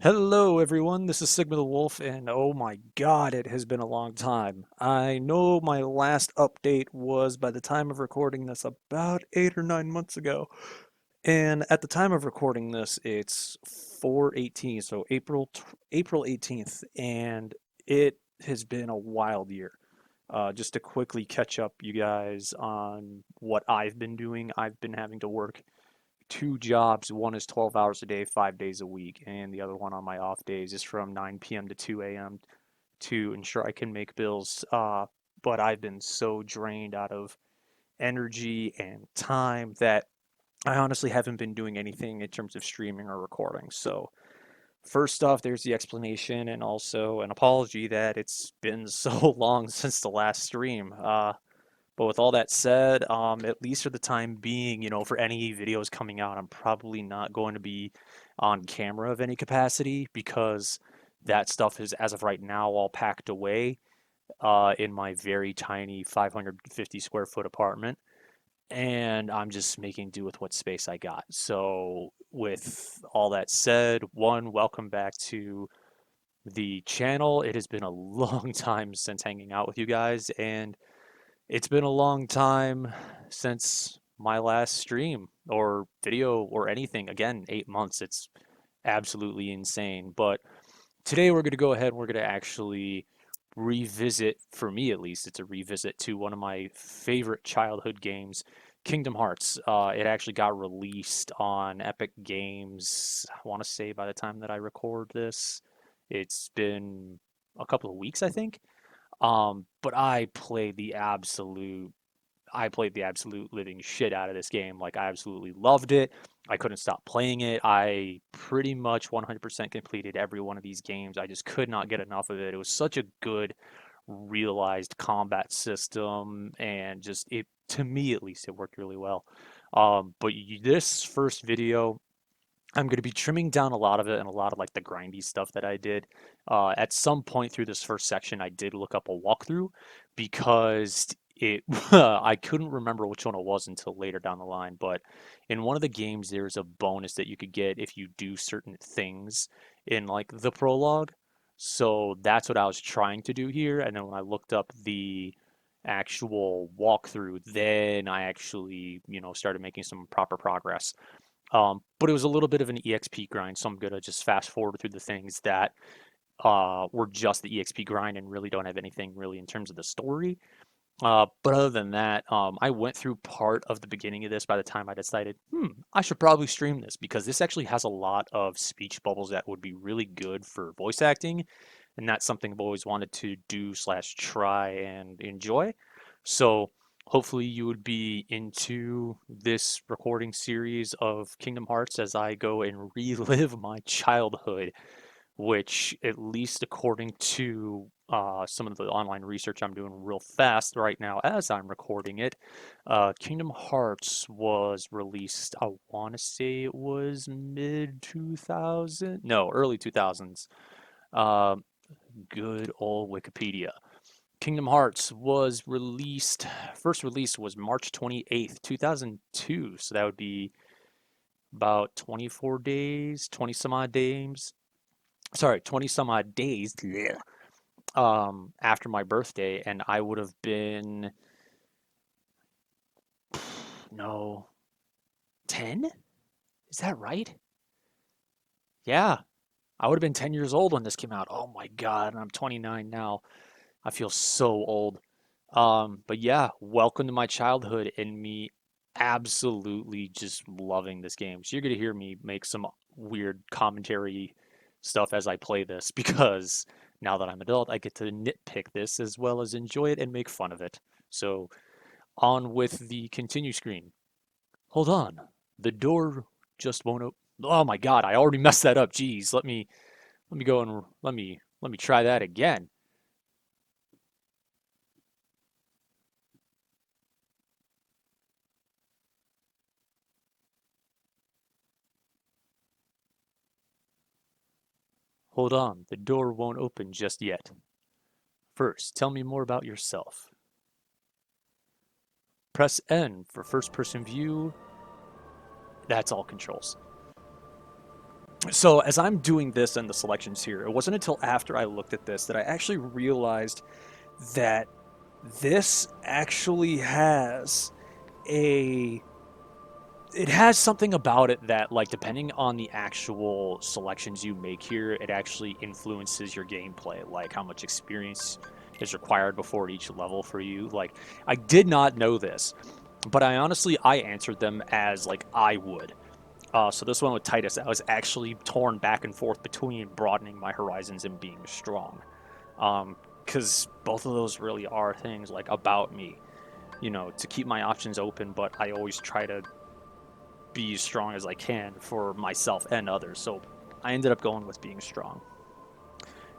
Hello, everyone. This is Sigma the Wolf, and oh my god, it has been a long time. I know my last update was, by the time of recording this, about 8 or 9 months ago. And at the time of recording this, it's 4/18, so April 18th, and it has been a wild year. Just to quickly catch up, you guys, on what I've been doing, I've been having to work two jobs. One is 12 hours a day, 5 days a week, and the other one on my off days is from 9 p.m. to 2 a.m. to ensure I can make bills. But I've been so drained out of energy and time that I honestly haven't been doing anything in terms of streaming or recording. So, first off, there's the explanation and also an apology that it's been so long since the last stream. But with all that said, at least for the time being, for any videos coming out, I'm probably not going to be on camera of any capacity because that stuff is, as of right now, all packed away in my very tiny 550 square foot apartment. And I'm just making do with what space I got. So, with all that said, one, welcome back to the channel. It has been a long time since hanging out with you guys, and it's been a long time since my last stream or video or anything. Again, 8 months. It's absolutely insane. But today we're going to go ahead and we're going to actually revisit, for me at least, it's a revisit to one of my favorite childhood games, Kingdom Hearts. It actually got released on Epic Games, I want to say by the time that I record this, it's been a couple of weeks, I think. But I played the absolute living shit out of this game. Like, I absolutely loved it. I couldn't stop playing it. I pretty much 100% completed every one of these games. I just could not get enough of it. It was such a good realized combat system, and just it, to me at least, it worked really well. This first video, I'm going to be trimming down a lot of it and a lot of like the grindy stuff that I did. At some point through this first section, I did look up a walkthrough because it I couldn't remember which one it was until later down the line. But in one of the games, there's a bonus that you could get if you do certain things in like the prologue. So that's what I was trying to do here. And then when I looked up the actual walkthrough, then I actually, started making some proper progress. But it was a little bit of an EXP grind, so I'm gonna just fast forward through the things that were just the EXP grind and really don't have anything really in terms of the story. But other than that, I went through part of the beginning of this by the time I decided, I should probably stream this because this actually has a lot of speech bubbles that would be really good for voice acting, and that's something I've always wanted to do slash try and enjoy. So hopefully you would be into this recording series of Kingdom Hearts as I go and relive my childhood, which, at least according to some of the online research I'm doing real fast right now as I'm recording it, Kingdom Hearts was released, I want to say it was mid 2000, no, early 2000s. Uh, Good old Wikipedia. Kingdom Hearts was released, first release was March 28th, 2002. So that would be about 24 days, 20 some odd days. Sorry, 20 some odd days, yeah, after my birthday. And I would have been, no, 10? Is that right? Yeah, I would have been 10 years old when this came out. Oh my God, and I'm 29 now. I feel so old. But yeah, welcome to my childhood and me absolutely just loving this game. So you're gonna hear me make some weird commentary stuff as I play this because now that I'm adult, I get to nitpick this as well as enjoy it and make fun of it. So on with the continue screen. Hold on, the door just won't open. Oh my God, I already messed that up. Jeez, let me go and let me try that again. Hold on, the door won't open just yet. First, tell me more about yourself. Press N for first person view. That's all controls. So as I'm doing this and the selections here, it wasn't until after I looked at this that I actually realized that this actually has a it has something about it that, like, depending on the actual selections you make here, it actually influences your gameplay, like how much experience is required before each level for you. Like, I did not know this, but I answered them as like I would. So this one with Titus, I was actually torn back and forth between broadening my horizons and being strong, because both of those really are things like about me, to keep my options open, but I always try to be as strong as I can for myself and others. So I ended up going with being strong.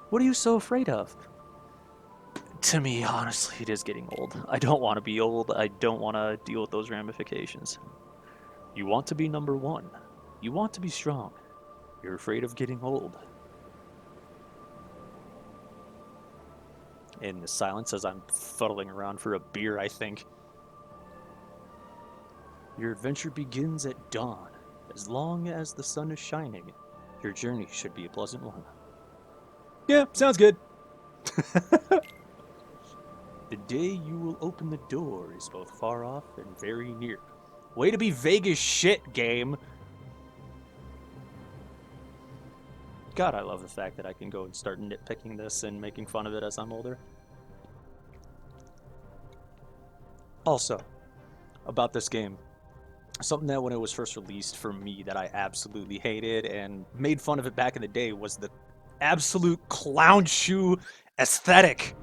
What are you so afraid of? To me, honestly, it is getting old. I don't want to be old. I don't want to deal with those ramifications. You want to be number one. You want to be strong. You're afraid of getting old. In the silence, as I'm fuddling around for a beer, I think. Your adventure begins at dawn. As long as the sun is shining, your journey should be a pleasant one. Yeah, sounds good. The day you will open the door is both far off and very near. Way to be vague as shit, game. God, I love the fact that I can go and start nitpicking this and making fun of it as I'm older. Also, about this game, something that when it was first released for me that I absolutely hated and made fun of it back in the day was the absolute clown shoe aesthetic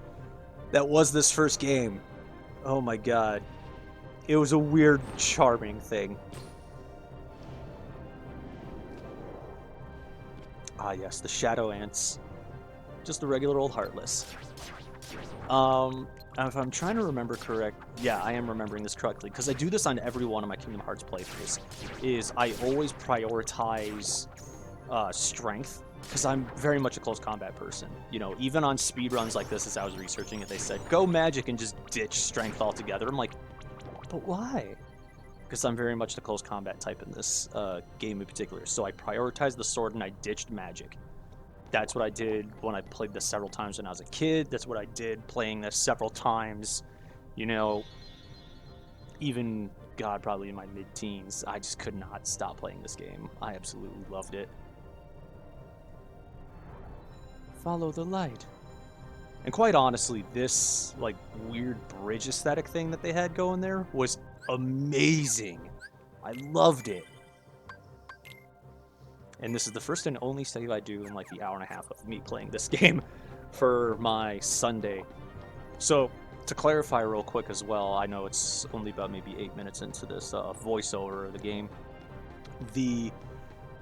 that was this first game. Oh my god. It was a weird, charming thing. Ah yes, the Shadow Ants. Just a regular old Heartless. If I'm trying to remember correct, yeah, I am remembering this correctly, because I do this on every one of my Kingdom Hearts playthroughs, is I always prioritize strength, because I'm very much a close combat person. Even on speedruns like this, as I was researching it, they said, go magic and just ditch strength altogether. I'm like, but why? Because I'm very much the close combat type in this game in particular. So I prioritized the sword and I ditched magic. That's what I did when I played this several times when I was a kid. That's what I did playing this several times, even, God, probably in my mid-teens. I just could not stop playing this game. I absolutely loved it. Follow the light. And quite honestly, this, like, weird bridge aesthetic thing that they had going there was amazing. I loved it. And this is the first and only save I do in like the hour and a half of me playing this game for my Sunday. So, to clarify real quick as well, I know it's only about maybe 8 minutes into this voiceover of the game. The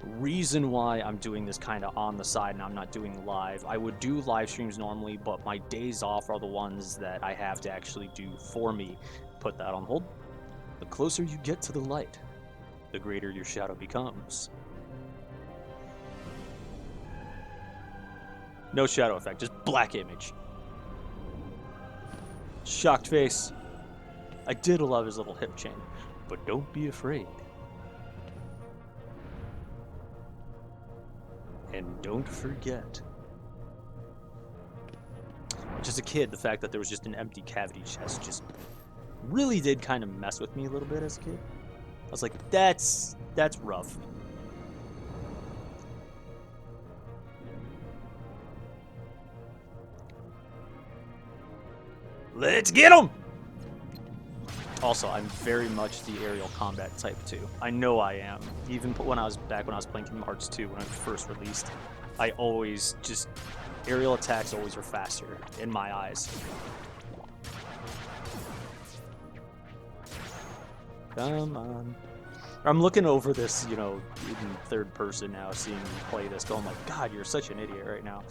reason why I'm doing this kind of on the side and I'm not doing live, I would do live streams normally, but my days off are the ones that I have to actually do for me. Put that on hold. The closer you get to the light, the greater your shadow becomes. No shadow effect, just black image. Shocked face. I did love his little hip chain, but don't be afraid. And don't forget. Which, as a kid, the fact that there was just an empty cavity chest just really did kind of mess with me a little bit as a kid. I was like, that's rough. Let's get him! Also, I'm very much the aerial combat type too. I know I am. Even when I was playing Kingdom Hearts 2 when it first released, I always just aerial attacks always were faster in my eyes. Come on. I'm looking over this, in third person now, seeing you play this, going like, God, you're such an idiot right now.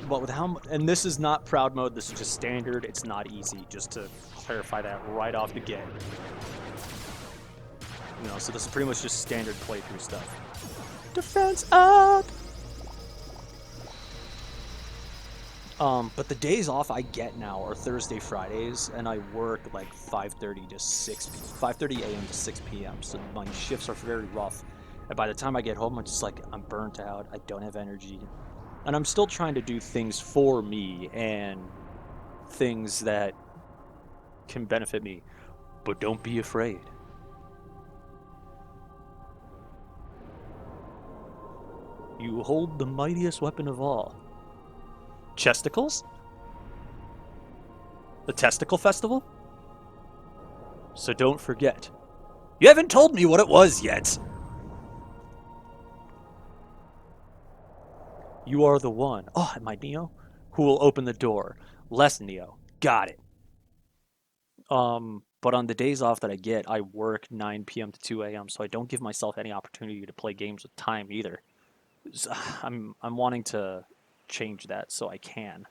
But with and this is not proud mode, this is just standard, it's not easy, just to clarify that right off the get. So this is pretty much just standard playthrough stuff. Defense up! But the days off I get now are Thursday, Fridays, and I work like 5:30 a.m. to 6 p.m., so my shifts are very rough. And by the time I get home, I'm just like, I'm burnt out. I don't have energy. And I'm still trying to do things for me and things that can benefit me. But don't be afraid. You hold the mightiest weapon of all. Chesticles? The Testicle Festival? So don't forget. You haven't told me what it was yet. You are the one. Oh, am I Neo? Who will open the door? Less Neo. Got it. But on the days off that I get, I work 9 p.m. to 2 a.m., so I don't give myself any opportunity to play games with time either. I'm wanting to change that so I can,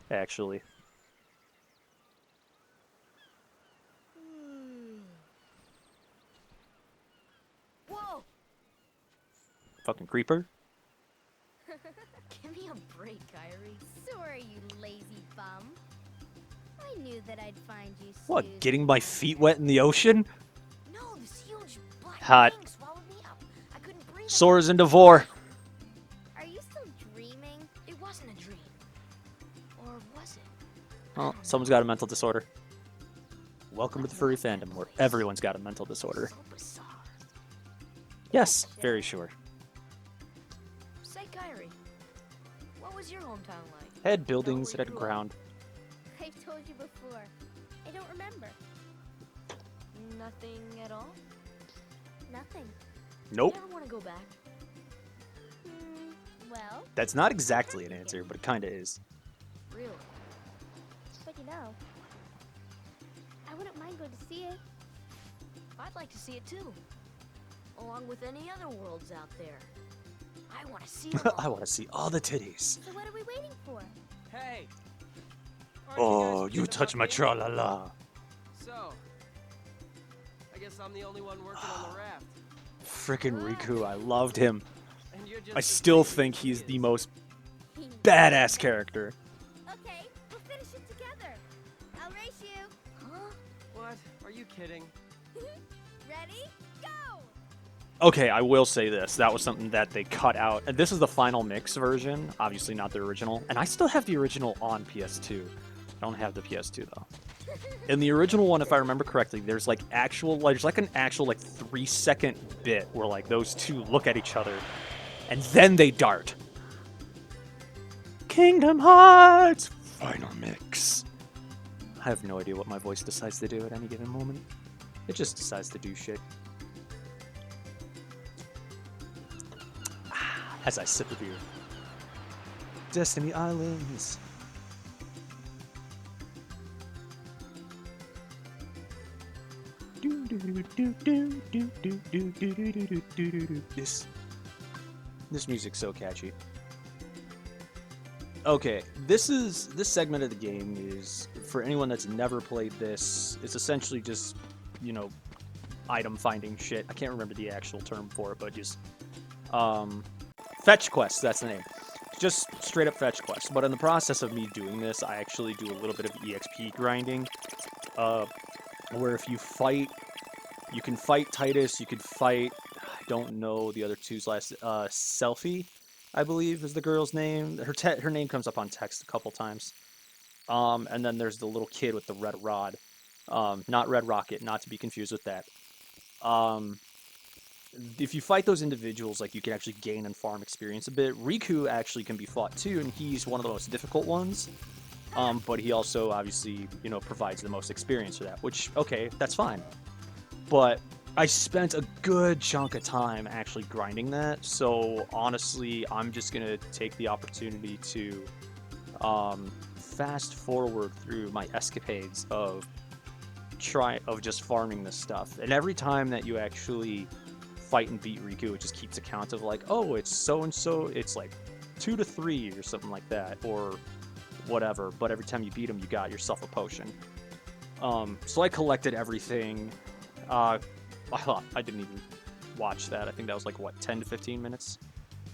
actually. Whoa! Fucking creeper. Give me a break, Kyrie. Sorry, you lazy bum. I knew that I'd find you soon. What, getting my feet wet in the ocean? No, this huge black Hot. thing swallowed me up. I couldn't breathe. Soars into vor. Are you still dreaming? It wasn't a dream. Or was it? Oh, someone's got a mental disorder. Welcome to the furry fandom, where everyone's got a mental disorder. So bizarre. Yes, very sure. Say, Kyrie, what was your hometown like? Had buildings, it had ground. I've told you before. I don't remember. Nothing at all? Nothing. Nope. You ever want to go back? Well, That's not exactly an answer, but it kinda is. really? But you know, I wouldn't mind going to see it. I'd like to see it too. Along with any other worlds out there. I want to see them all. I want to see all the titties. So what are we waiting for? Hey! Oh, you touch my tra-la-la. So, I guess I'm the only one working on the raft. Frickin' Riku, I loved him. And you're just I as still crazy think as he he's the is. most badass character. Okay, we'll finish it together. I'll race you. Huh? What? Are you kidding? Ready? Go! Okay, I will say this. That was something that they cut out. And this is the final mix version, obviously not the original. And I still have the original on PS2. I don't have the PS2 though. In the original one, if I remember correctly, there's like an actual 3-second bit where like those two look at each other and then they dart. Kingdom Hearts final mix. I have no idea what my voice decides to do at any given moment. It just decides to do shit. As I sip a beer. Destiny Islands. This music's so catchy. Okay, this segment of the game is for anyone that's never played this. It's essentially just, item finding shit. I can't remember the actual term for it, but just fetch quests. That's the name. Just straight up fetch quests. But in the process of me doing this, I actually do a little bit of EXP grinding. Where if you fight, you can fight Titus, you could fight, I don't know the other two's last, Selfie, I believe is the girl's name. Her name comes up on text a couple times. And then there's the little kid with the red rod. Not Red Rocket, not to be confused with that. If you fight those individuals, you can actually gain and farm experience a bit. Riku actually can be fought too, and he's one of the most difficult ones. But he also obviously, provides the most experience for that, which, okay, that's fine. But I spent a good chunk of time actually grinding that, so honestly, I'm just gonna take the opportunity to fast forward through my escapades of just farming this stuff. And every time that you actually fight and beat Riku, it just keeps a count of oh, it's so and so, it's 2 to 3 or something like that, or whatever. But every time you beat him, you got yourself a potion. So I collected everything. I didn't even watch that. I think that was 10 to 15 minutes,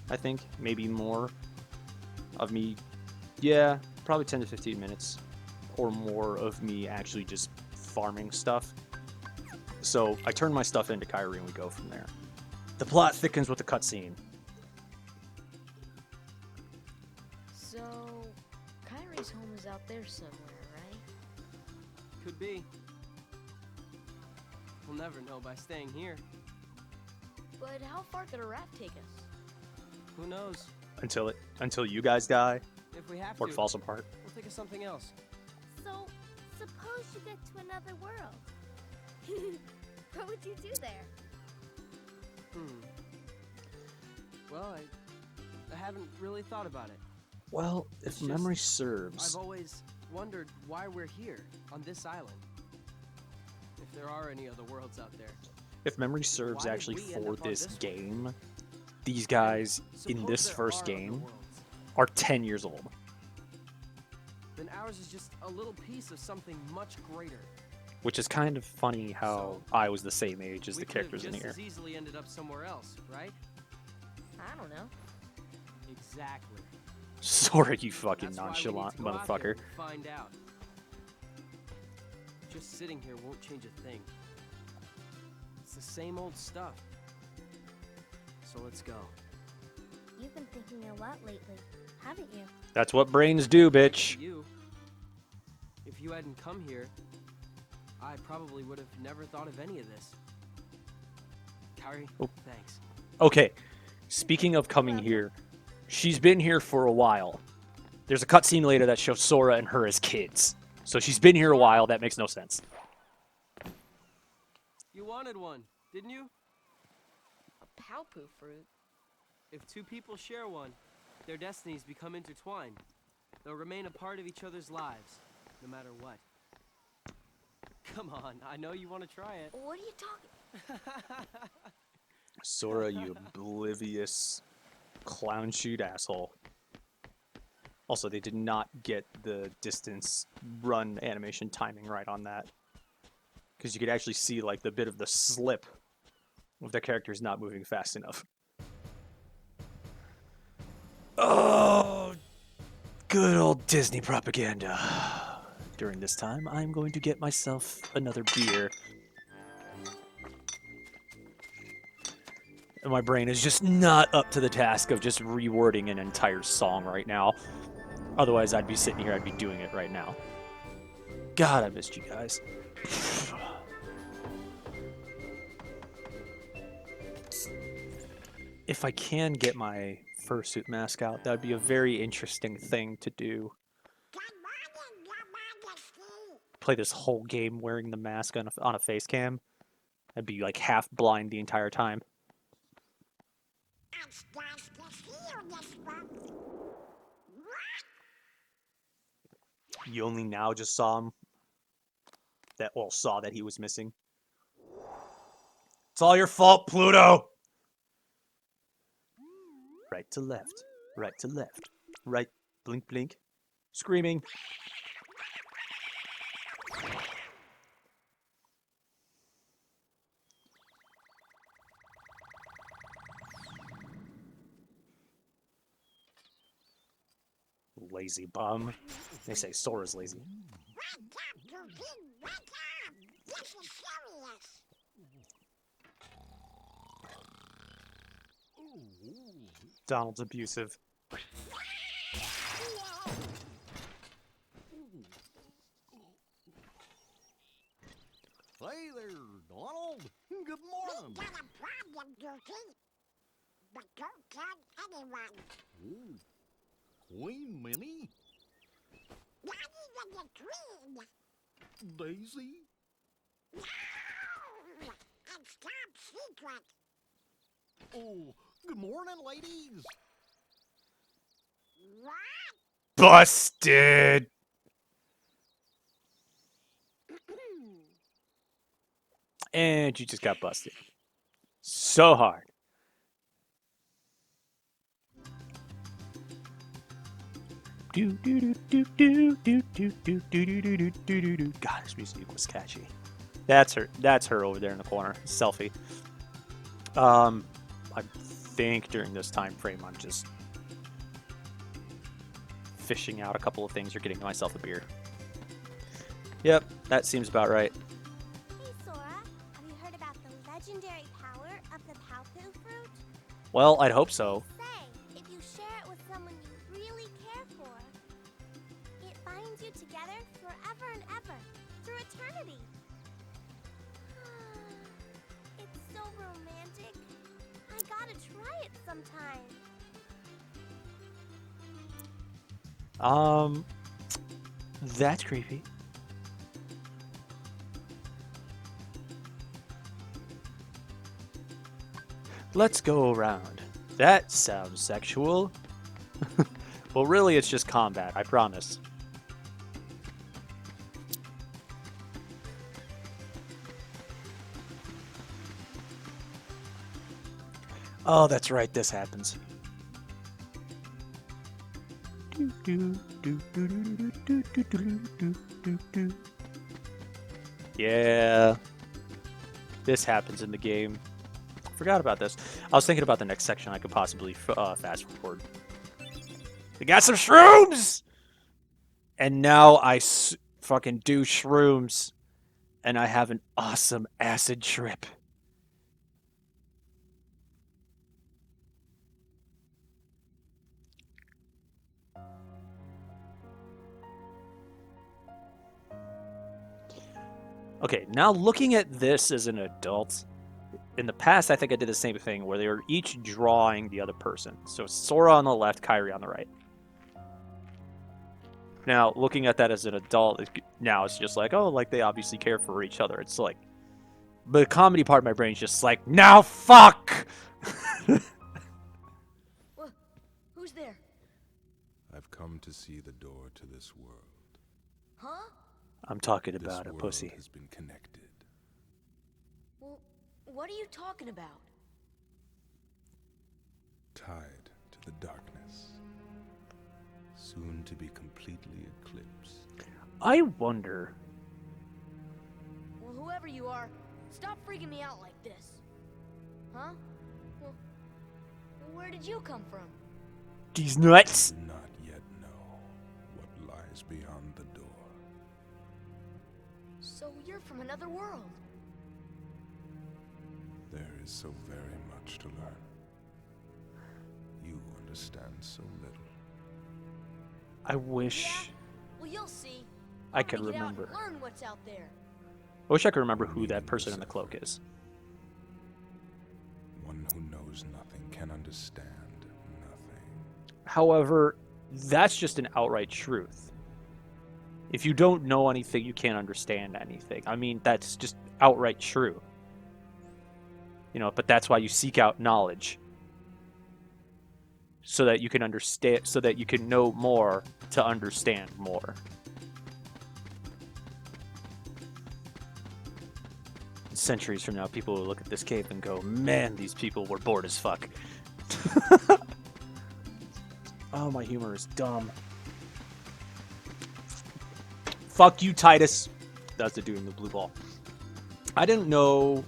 I think, maybe more of me. Yeah, probably 10 to 15 minutes or more of me actually just farming stuff. So I turn my stuff into Kyrie and we go from there. The plot thickens with the cutscene. So, Kyrie's home is out there somewhere, right? Could be. We'll never know by staying here. But how far could a raft take us? Who knows? Until you guys die If we have or to, it falls apart. we'll think of something else. So, suppose you get to another world. What would you do there? Well, I haven't really thought about it. Well, It's if just- memory serves, I've always wondered why we're here on this island. If there are any other worlds out there. if memory serves Why did actually we end for up on this this one? game, these guys in Suppose this there first are other game worlds. are 10 years old. Then ours is just a little piece of something much greater. Which is kind of funny how I was the same age as We the could have characters in just here. as easily ended up somewhere else, right? I don't know. Exactly. Sora, you fucking That's why we need nonchalant to go out there motherfucker. and find out. Just sitting here won't change a thing. It's the same old stuff. So let's go. You've been thinking a lot lately, haven't you? That's what brains do, bitch. You. If you hadn't come here, I probably would have never thought of any of this. Kyrie, Oh. thanks. Okay, speaking of coming here, she's been here for a while. There's a cutscene later that shows Sora and her as kids. So she's been here a while, that makes no sense. You wanted one, didn't you? A Palpu fruit? If two people share one, their destinies become intertwined. They'll remain a part of each other's lives, no matter what. Come on, I know you want to try it. What are you talking? Sora, you oblivious clown shoot asshole. Also, they did not get the distance run animation timing right on that. Because you could actually see like the bit of the slip of the characters not moving fast enough. Oh, good old Disney propaganda. During this time, I'm going to get myself another beer. And my brain is just not up to the task of just rewording an entire song right now. Otherwise, I'd be sitting here, I'd be doing it right now. God, I missed you guys. If I can get my fursuit mask out, that'd be a very interesting thing to do. Play this whole game wearing the mask on a face cam. I'd be like half blind the entire time. You only now just saw him. Saw that he was missing. It's all your fault, Pluto! Right to left. Right to left. Right. Blink, blink. Screaming. Lazy bum. They say Sora's lazy. Donald's abusive. Hey there, Donald. Good morning. Got a problem, Goofy. But don't tell anyone. Ooh, Queen Minnie? Not even the Queen. Daisy? No! It's top secret. Oh, good morning, ladies. What? Busted! And you just got busted. So hard. Do do do do do do do do do do do do do do. God, this music was catchy. That's her. That's her over there in the corner. Selfie. I think during this time frame, I'm just fishing out a couple of things or getting myself a beer. Yep, that seems about right. Hey Sora, have you heard about the legendary power of the Palpu fruit? Well, I'd hope so. Say, if you share it with someone you really care for, it binds you together forever and ever, through eternity. It's so romantic. I gotta try it sometime. That's creepy. Let's go around. That sounds sexual. Well, really, it's just combat, I promise. Oh, that's right, this happens. Yeah. This happens in the game. Forgot about this. I was thinking about the next section I could possibly fast forward. We got some shrooms! And now I fucking do shrooms. And I have an awesome acid trip. Okay, now looking at this as an adult, in the past I think I did the same thing where they were each drawing the other person. So Sora on the left, Kairi on the right. Now, looking at that as an adult, now it's just like, oh, like they obviously care for each other. It's like, the comedy part of my brain is just like, now fuck! Who's there? I've come to see the door to this world. Huh? I'm talking This about a world pussy. has been connected. Well, what are you talking about? Tied to the darkness. Soon to be completely eclipsed. I wonder. Well, whoever you are, stop freaking me out like this. Huh? Well, where did you come from? These nuts! Do not yet know what lies beyond the door. So you're from another world. There is so very much to learn. You understand so little. I wish Yeah? Well, you'll see. I I'm could gonna get out remember. and learn what's out there. I wish I could remember who that person in the cloak is. One who knows nothing can understand nothing. However, that's just an outright truth. If you don't know anything, you can't understand anything. I mean, that's just outright true. You know, but that's why you seek out knowledge. So that you can understand, so that you can know more to understand more. Centuries from now, people will look at this cave and go, man, these people were bored as fuck. Oh, my humor is dumb. Fuck you, Titus. That's the dude in the blue ball. I didn't know.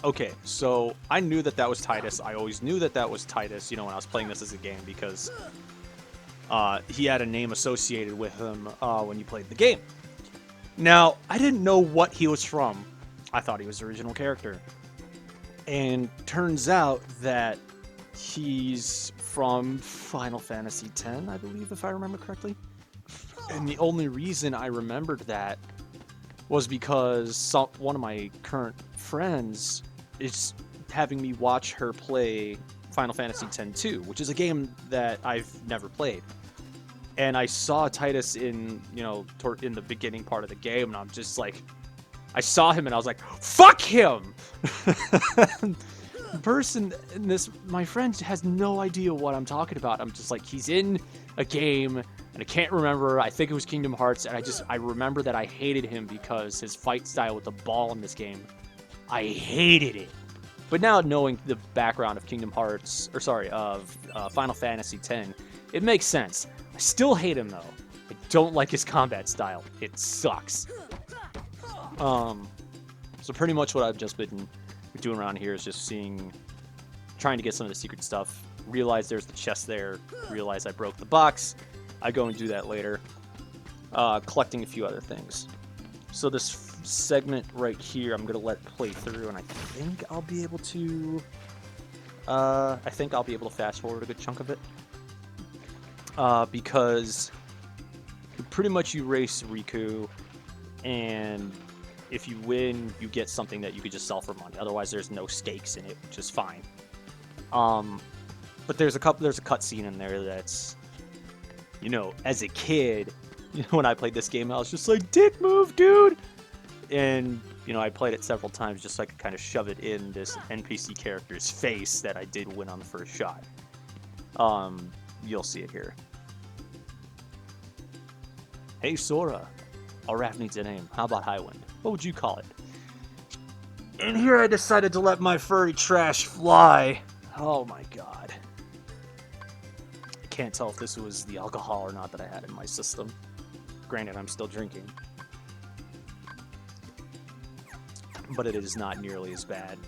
Okay, so I knew that that was Titus. I always knew that that was Titus, you know, when I was playing this as a game, because he had a name associated with him when you played the game. Now, I didn't know what he was from. I thought he was the original character. And turns out that he's from Final Fantasy X, I believe, if I remember correctly. And the only reason I remembered that was because one of my current friends is having me watch her play Final Fantasy X-2, which is a game that I've never played. And I saw Titus in, you know, in the beginning part of the game, and I'm just like, I saw him and I was like, fuck him! The person in this, my friend has no idea what I'm talking about. I'm just like, he's in a game and I can't remember. I think it was Kingdom Hearts, and I remember that I hated him because his fight style with the ball in this game, I hated it. But now knowing the background of Kingdom Hearts, of Final Fantasy X, it makes sense. I still hate him though. I don't like his combat style. It sucks. So pretty much what I've just been doing around here is just trying to get some of the secret stuff. Realize there's the chest there. Realize I broke the box. I go and do that later. Collecting a few other things. So this segment right here, I'm gonna let play through, and I think I'll be able to I think I'll be able to fast forward a good chunk of it. Because pretty much you race Riku, and if you win, you get something that you could just sell for money. Otherwise, there's no stakes in it, which is fine. But there's a cutscene in there that's, as a kid, when I played this game, I was just like, dick move, dude! And, I played it several times just so I could kind of shove it in this NPC character's face that I did win on the first shot. You'll see it here. Hey, Sora. Our raft needs a name. How about Highwind? What would you call it? And here I decided to let my furry trash fly. Oh my god. I can't tell if this was the alcohol or not that I had in my system. Granted, I'm still drinking. But it is not nearly as bad.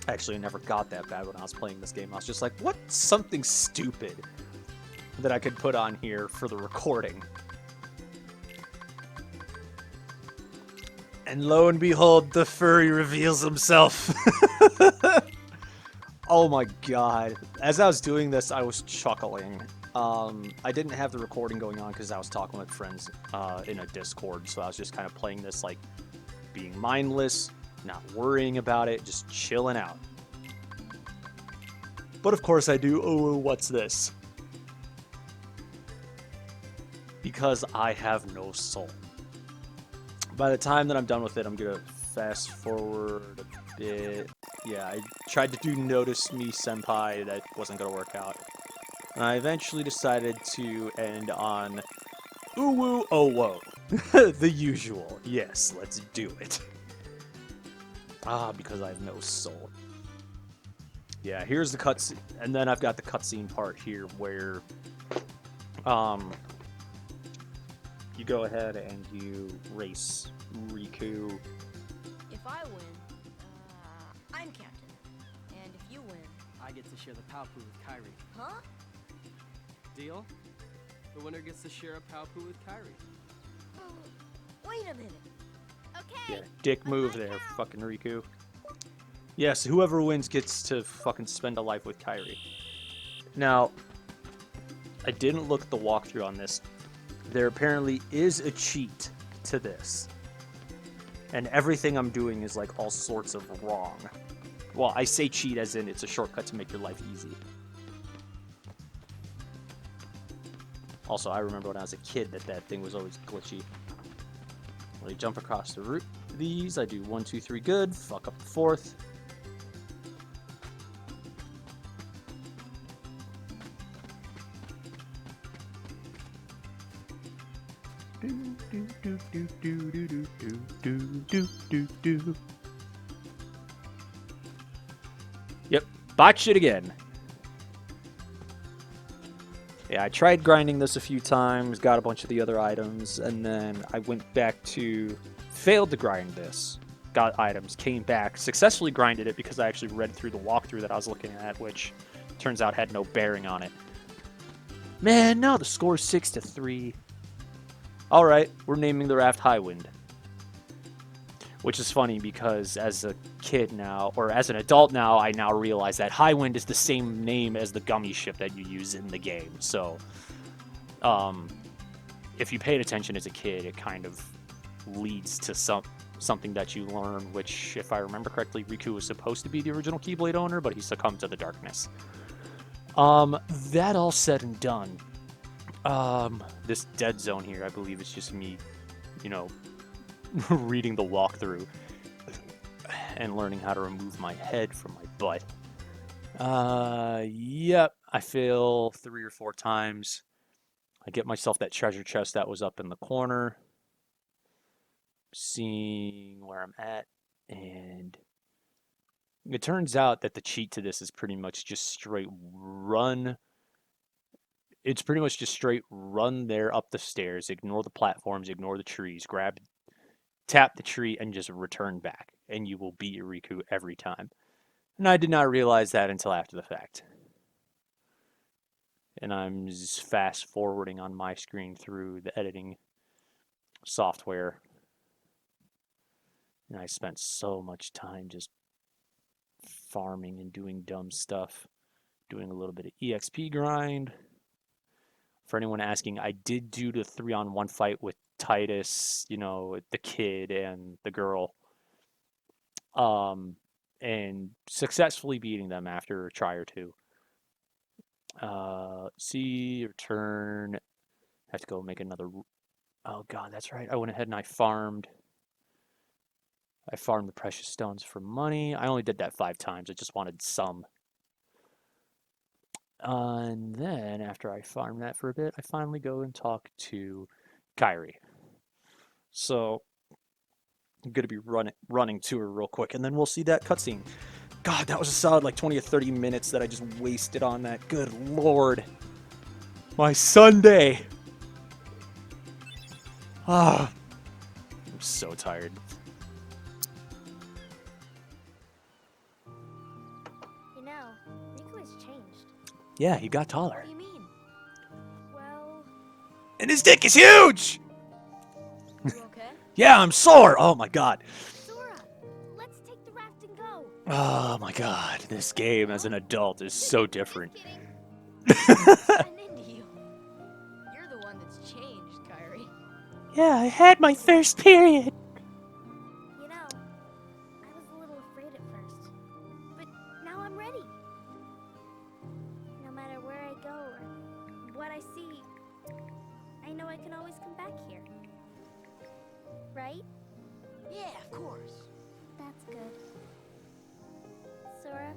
Actually, it never got that bad when I was playing this game. I was just like, what's something stupid that I could put on here for the recording? And lo and behold, the furry reveals himself. Oh my god. As I was doing this, I was chuckling. I didn't have the recording going on because I was talking with friends in a Discord, so I was just kind of playing this, like, being mindless, not worrying about it, just chilling out. But of course I do, oh, what's this? Because I have no soul. By the time that I'm done with it, I'm gonna fast forward a bit. Yeah, I tried to do Notice Me Senpai, that wasn't gonna work out. And I eventually decided to end on Uwu Oh Whoa. The usual. Yes, let's do it. Because I have no soul. Yeah, here's the cutscene, and then I've got the cutscene part here where you go ahead and you race Riku. If I win, I'm captain. And if you win... I get to share the Palpu with Kairi. Huh? Deal? The winner gets to share a Palpu with Kairi. Wait a minute. Okay. Yeah, dick move there, fucking Riku. Yes, whoever wins gets to fucking spend a life with Kairi. Now, I didn't look at the walkthrough on this. There apparently is a cheat to this. And everything I'm doing is like all sorts of wrong. Well, I say cheat as in it's a shortcut to make your life easy. Also, I remember when I was a kid that thing was always glitchy. When I jump across the root these, I do 1, 2, 3 good, fuck up the fourth. Yep, botched it again. Yeah, I tried grinding this a few times, got a bunch of the other items, and then I went back to... failed to grind this. Got items, came back, successfully grinded it because I actually read through the walkthrough that I was looking at, which turns out had no bearing on it. Man, no, the score's 6-3. Alright, we're naming the raft Highwind. Which is funny because as a kid now, or as an adult now, I now realize that Highwind is the same name as the gummy ship that you use in the game. So, if you paid attention as a kid, it kind of leads to something that you learn, which, if I remember correctly, Riku was supposed to be the original Keyblade owner, but he succumbed to the darkness. That all said and done, this dead zone here, I believe it's just me, reading the walkthrough and learning how to remove my head from my butt. Yep, I fail 3 or 4 times. I get myself that treasure chest that was up in the corner. Seeing where I'm at, and it turns out that the cheat to this is pretty much just straight run. It's pretty much just straight run there up the stairs, ignore the platforms, ignore the trees, tap the tree, and just return back, and you will beat Riku every time. And I did not realize that until after the fact. And I'm just fast forwarding on my screen through the editing software. And I spent so much time just farming and doing dumb stuff. Doing a little bit of EXP grind. For anyone asking, I did do the 3-on-1 fight with Titus, you know, the kid and the girl. And successfully beating them after a try or two. See, return. Have to go make another. Oh god, that's right. I went ahead and I farmed the precious stones for money. I only did that 5 times. I just wanted some. And then after I farm that for a bit, I finally go and talk to Kyrie. So I'm gonna be running to her real quick, and then we'll see that cutscene. God, that was a solid like 20 or 30 minutes that I just wasted on that. Good lord. My Sunday. Ah, I'm so tired. You know, Riku has changed. Yeah, he got taller. What do you mean? Well, And his dick is huge! you okay? Yeah, I'm sore! Oh my god. Sora, let's take the raft and go. Oh my god. This game as an adult is so different. I'm into you. You're the one that's changed, Kyrie. Yeah, I had my first period. You know, I was a little afraid at first, but now I'm ready. No matter where I go or what I see, I know I can always come back here. Right? Yeah, of course. That's good. Sora,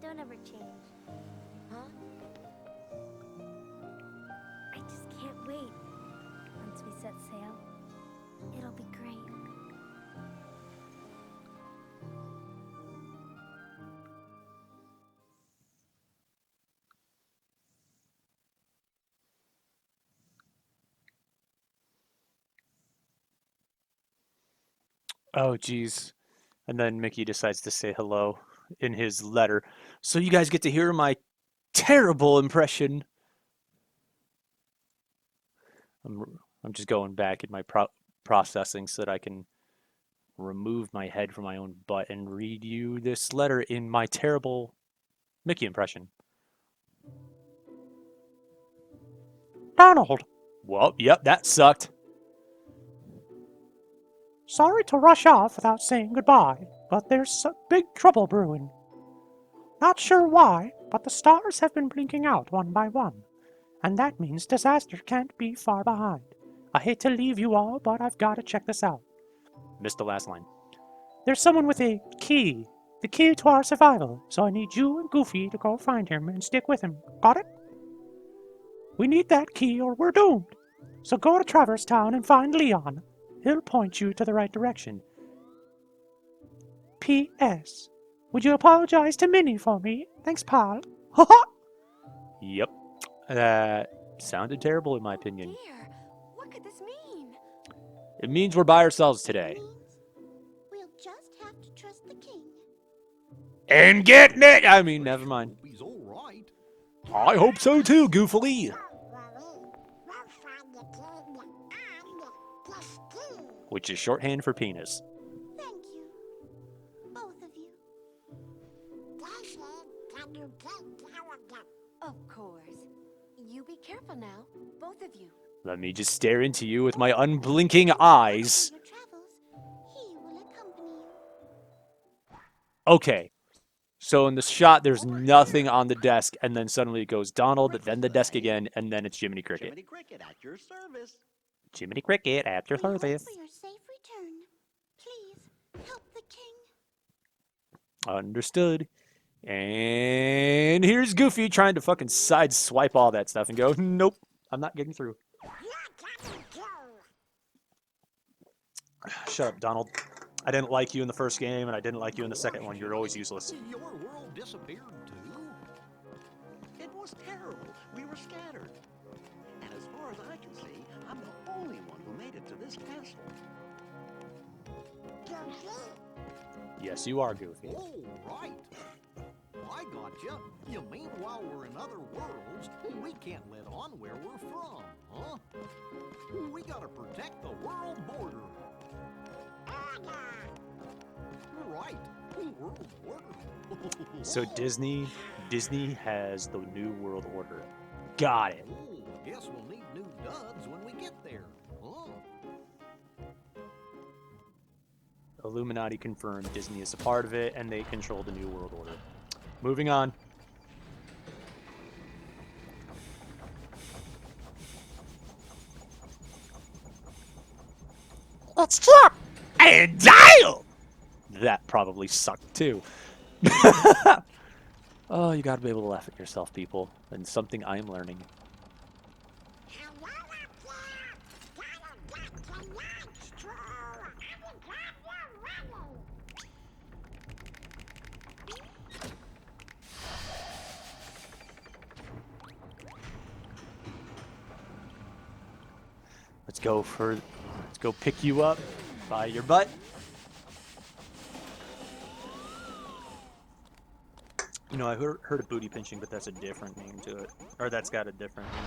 don't ever change. Huh? I just can't wait. Once we set sail, it'll be great. Oh, geez. And then Mickey decides to say hello in his letter. So you guys get to hear my terrible impression. I'm just going back in my processing so that I can remove my head from my own butt and read you this letter in my terrible Mickey impression. Donald. Well, yep, that sucked. Sorry to rush off without saying goodbye, but there's some big trouble brewing. Not sure why, but the stars have been blinking out one by one, and that means disaster can't be far behind. I hate to leave you all, but I've got to check this out. Missed the last line. There's someone with a key, the key to our survival, so I need you and Goofy to go find him and stick with him. Got it? We need that key or we're doomed. So go to Traverse Town and find Leon. He'll point you to the right direction. P.S. Would you apologize to Minnie for me? Thanks, pal. Ha ha! Yep. That sounded terrible in my opinion. Dear, what could this mean? It means we're by ourselves today. Means we'll just have to trust the king. And get it! I mean, never mind. He's all right. I hope so too, Goofily. Don't worry, we'll find the king and the king. Which is shorthand for penis. Thank you, both of you. Daisy, can you take care of them? Of course. You be careful now, both of you. Let me just stare into you with my unblinking eyes. On your travels, he will accompany you. Okay. So in the shot, there's nothing on the desk, and then suddenly it goes Donald, then the desk again, and then it's Jiminy Cricket. Jiminy Cricket at your service. Jiminy Cricket at your We hope service. for your safe return. Please help the king. Understood. And here's Goofy trying to fucking sideswipe all that stuff and go, nope, I'm not getting through. Shut up, Donald. I didn't like you in the first game, and I didn't like you in the second one. You're always useless. Your world disappeared too. It was terrible. We were scattered. And as far as I can see, I'm the only one who made it to this castle. Yes, you are, Goofy. Oh, right. I gotcha. You mean while we're in other worlds, we can't let on where we're from, huh? We gotta protect the world border. Right. World order. So Disney has the New World Order. Got it. Oh, guess we'll need new duds when we get there. Huh? Illuminati confirmed Disney is a part of it, and they control the New World Order. Moving on. Let's drop and dial! That probably sucked too. Oh, you gotta be able to laugh at yourself, people. And something I'm learning. Hello up there! Gotta get to lunch, too! Every time you're running! Let's go pick you up by your butt. You know, I heard of booty pinching, but that's a different name to it. Or that's got a different name.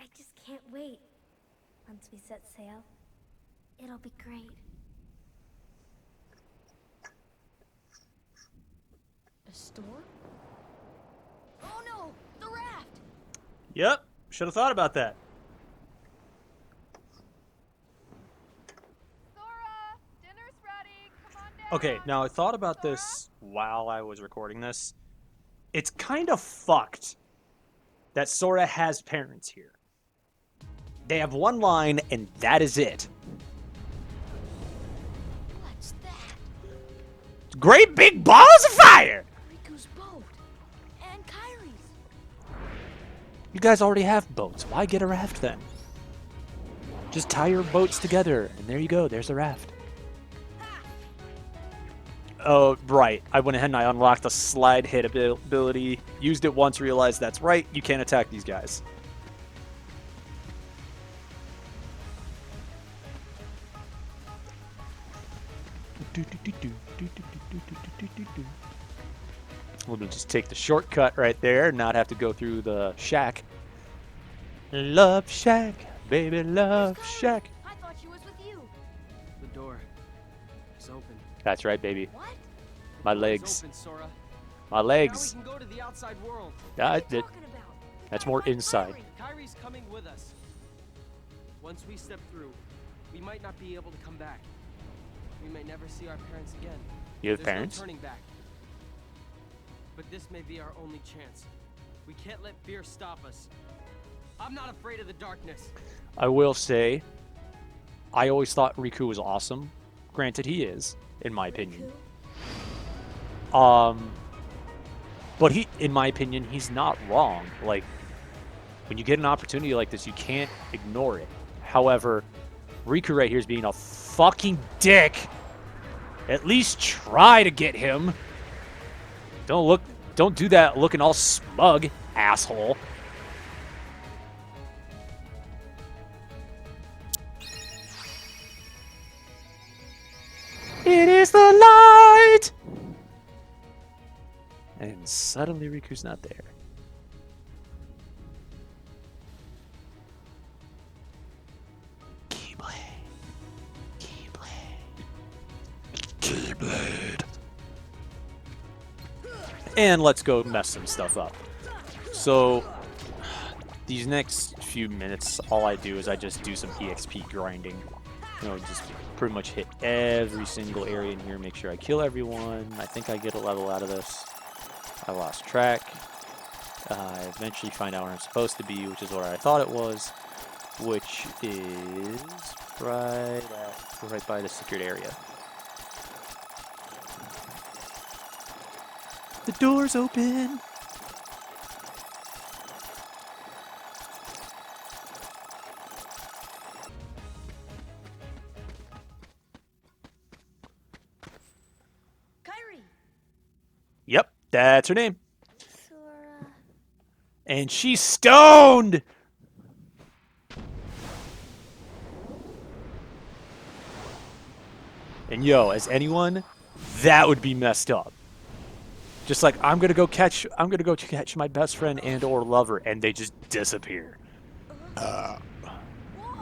I just can't wait. Once we set sail, it'll be great. A storm? Oh no! The raft! Yep, should have thought about that. Sora, dinner's ready. Come on down. Okay, now I thought about Sora? this while I was recording this. It's kind of fucked that Sora has parents here. They have one line, and that is it. What's that? Great big balls of fire! Riku's boat. And Kyrie's. You guys already have boats. Why get a raft then? Just tie your boats together, and there you go. There's a raft. Oh, right. I went ahead and I unlocked the slide hit ability. Used it once, realized that's right. You can't attack these guys. Let me just take the shortcut right there and not have to go through the shack. Love shack, baby, love shack. I thought she was with you. The door is open. That's right, baby. What? My It's legs. open, Sora. My Now we legs. can go to the outside world. What are you That, talking about? that's more inside. Kyrie's coming with us. Once we step through, we might not be able to come back. We may never see our parents again. You have There's parents? No turning back. But this may be our only chance. We can't let fear stop us. I'm not afraid of the darkness. I will say, I always thought Riku was awesome. Granted, he is, in my opinion. But in my opinion, he's not wrong. Like, when you get an opportunity like this, you can't ignore it. However, Riku right here is being a fucking dick. At least try to get him. Don't do that looking all smug, asshole. It is the light! And suddenly Riku's not there. Keyblade. And let's go mess some stuff up. So, these next few minutes, all I do is I just do some EXP grinding. You know, just pretty much hit every single area in here, make sure I kill everyone. I think I get a level out of this. I lost track. I eventually find out where I'm supposed to be, which is where I thought it was, which is Right by the secret area. The door's open. Kyrie! Yep, that's her name. Sora. And she's stoned! And yo, as anyone, that would be messed up. Just like I'm gonna go catch my best friend and or lover, and they just disappear.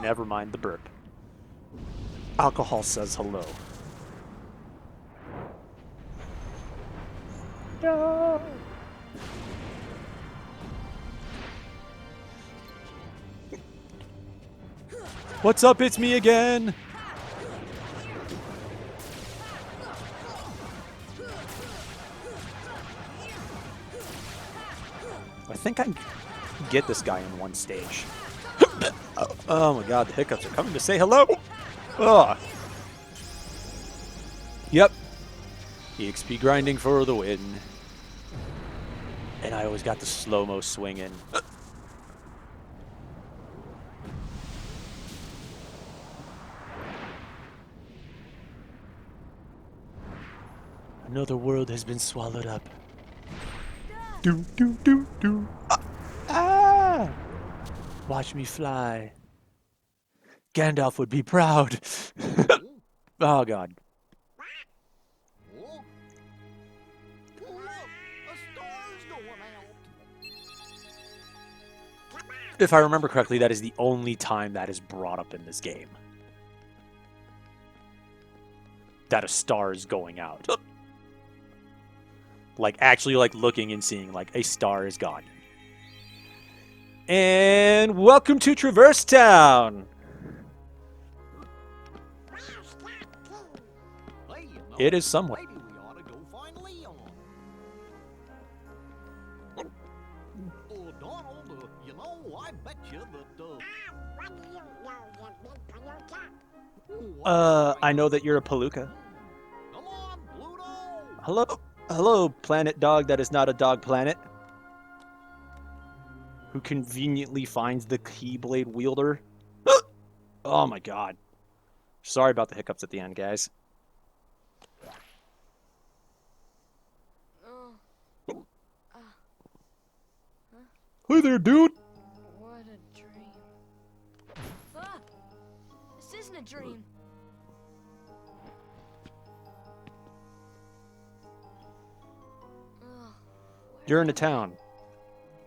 Never mind the burp. Alcohol says hello. No. What's up? It's me again. I think I can get this guy in one stage. Oh my god, the hiccups are coming to say hello! Ugh. Yep. EXP grinding for the win. And I always got the slow-mo swinging. Another world has been swallowed up. Do do do do. Ah! Watch me fly. Gandalf would be proud. Oh god. Oh. Look, a star's going out. If I remember correctly, that is the only time that is brought up in this game. That a star is going out. Like, actually, like, looking and seeing, like, a star is gone. And welcome to Traverse Town! Hey, you know, It is somewhere. maybe we ought to go find Leon. Oh, Donald, you know, I bet you that, What do you know, you big palooka? I know that you're a palooka. Come on, Pluto. Hello? Hello, planet dog that is not a dog planet. Who conveniently finds the Keyblade wielder. Oh my god. Sorry about the hiccups at the end, guys. Hey there, dude! What a dream. Ah! This isn't a dream. Ugh, You're in a town.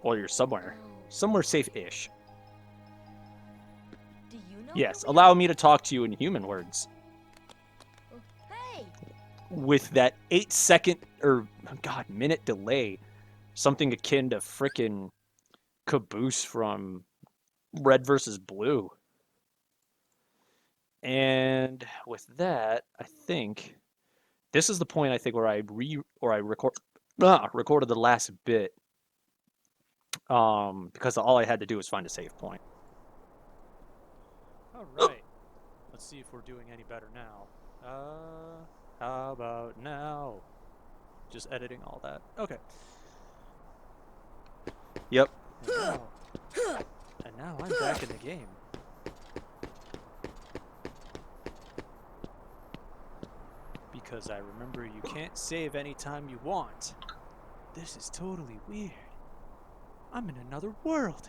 Or you're somewhere. Somewhere safe-ish. do you know Yes, where we allow me to talk to you in human words. are? Hey! With that 8-second, or, god, minute delay. Something akin to frickin' Caboose from Red versus Blue. And with that, I think this is the point I think where I recorded the last bit. Because all I had to do was find a save point. All right. Let's see if we're doing any better now. How about now? Just editing all that. Okay. Yep. And now I'm back in the game. Because I remember you can't save anytime you want. This is totally weird. I'm in another world.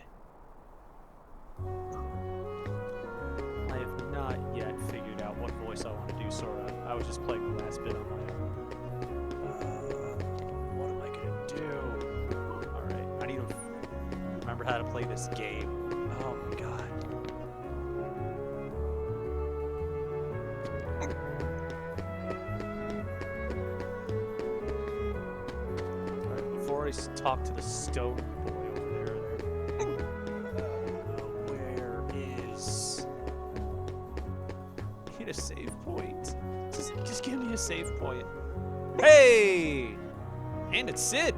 I have not yet figured out what voice I want to do, Sora. I was just playing the last bit on my own. What am I gonna do? Alright, I need to remember how to play this game. Oh my god. Alright, before I talk to the stone boy over there, where is... I need a save point. Just give me a save point. Hey! And it's Sid!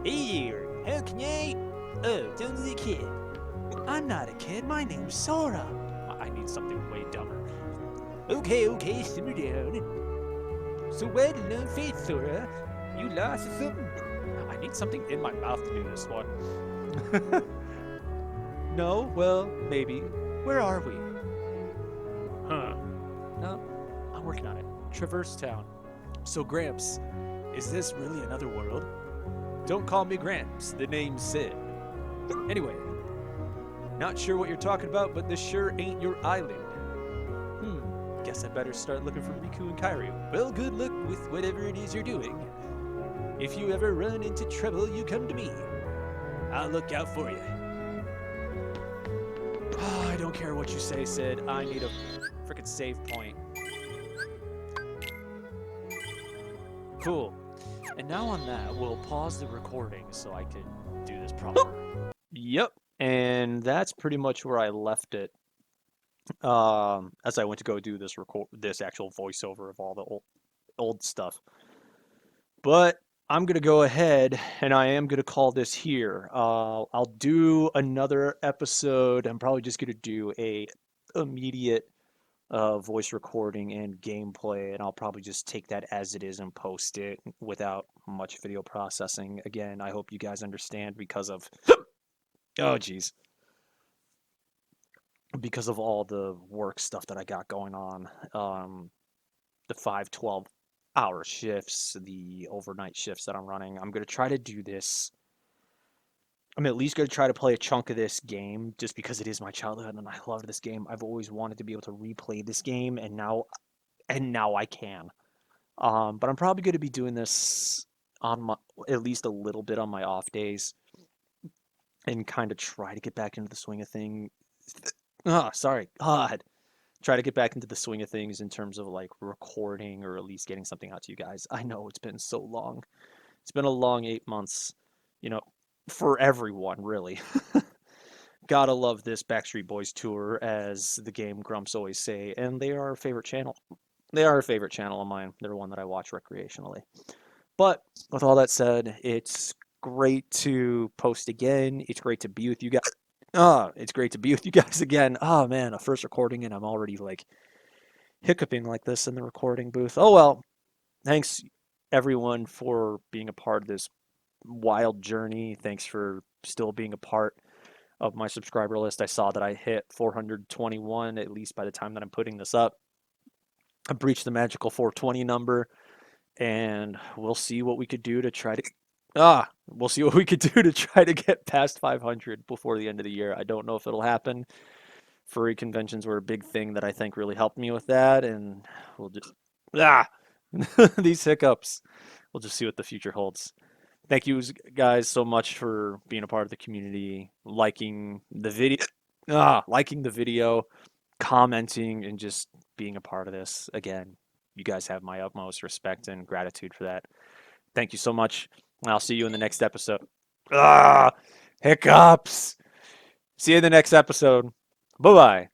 Here, how can I... Oh, don't be a kid. I'm not a kid, my name's Sora. I need something way dumber. Okay, simmer down. So well done, faith, Sora. You lost or something? I need something in my mouth to do this one. No? Well, maybe. Where are we? Huh. No, I'm working on it. Traverse Town. So, Gramps, is this really another world? Don't call me Gramps. The name's Sid. Anyway, not sure what you're talking about, but this sure ain't your island. Guess I better start looking for Riku and Kairi. Well, good luck with whatever it is you're doing. If you ever run into trouble, you come to me. I'll look out for you. I don't care what you say, Sid. I need a frickin' save point. Cool. And now on that, we'll pause the recording so I can do this proper. Yep. And that's pretty much where I left it. As I went to go do this actual voiceover of all the old stuff. But I'm gonna go ahead and I am gonna call this here. I'll do another episode. I'm probably just gonna do a immediate voice recording and gameplay, and I'll probably just take that as it is and post it without much video processing. Again, I hope you guys understand because of oh jeez. Because of all the work stuff that I got going on, the 5 12-hour shifts, the overnight shifts that I'm running, I'm going to try to do this. I'm at least going to try to play a chunk of this game just because it is my childhood and I love this game. I've always wanted to be able to replay this game, and now I can. But I'm probably going to be doing this on at least a little bit on my off days and kind of try to get back into the swing of things. Sorry, God. Try to get back into the swing of things in terms of like recording or at least getting something out to you guys. I know it's been so long. It's been a long 8 months, for everyone, really. Gotta love this Backstreet Boys tour, as the Game Grumps always say, and they are a favorite channel. They are a favorite channel of mine. They're one that I watch recreationally. But with all that said, it's great to post again. It's great to be with you guys. It's great to be with you guys again. Oh man, a first recording and I'm already like hiccuping like this in the recording booth. Oh well. Thanks everyone for being a part of this wild journey. Thanks for still being a part of my subscriber list. I saw that I hit 421 at least by the time that I'm putting this up. I breached the magical 420 number, and we'll see what we could do to try to we'll see what we could do to try to get past 500 before the end of the year. I don't know if it'll happen. Furry conventions were a big thing that I think really helped me with that, and we'll just these hiccups. We'll just see what the future holds. Thank you guys so much for being a part of the community, liking the video, commenting, and just being a part of this. Again, you guys have my utmost respect and gratitude for that. Thank you so much. I'll see you in the next episode. Hiccups. See you in the next episode. Bye-bye.